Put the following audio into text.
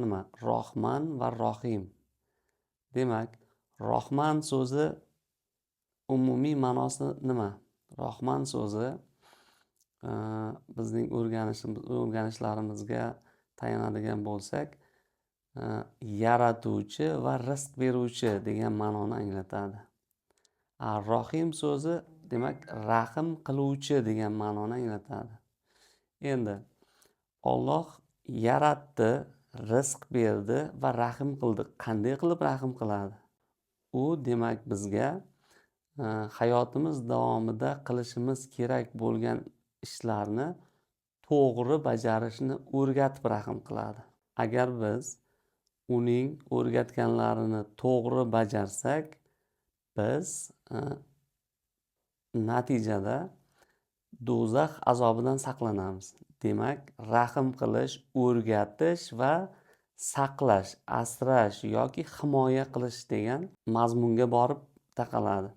nima? Rohman va Rohim. Demak, Rohman so'zi umumiy ma'nosi nima? Rohman so'zi bizning o'rganishlarimizga tayanadigan bo'lsak, yaratuvchi va rizq beruvchi degan ma'noni anglatadi. Rohim so'zi demak rahm qiluvchi degan ma'noni anglatadi. Endi Alloh yaratdi, rizq berdi va rahm qildi. Qanday qilib rahm qiladi? U demak bizga hayotimiz davomida qilishimiz kerak bo'lgan ishlarni to'g'ri bajarishni o'rgatib rahm qiladi. Agar biz uning o'rgatganlarini to'g'ri bajarsak, biz natijada do'zax azobidan saqlanamiz. Demak, rahm qilish, o'rgatish va saqlash, asrash yoki himoya qilish degan mazmunga borib taqaladi.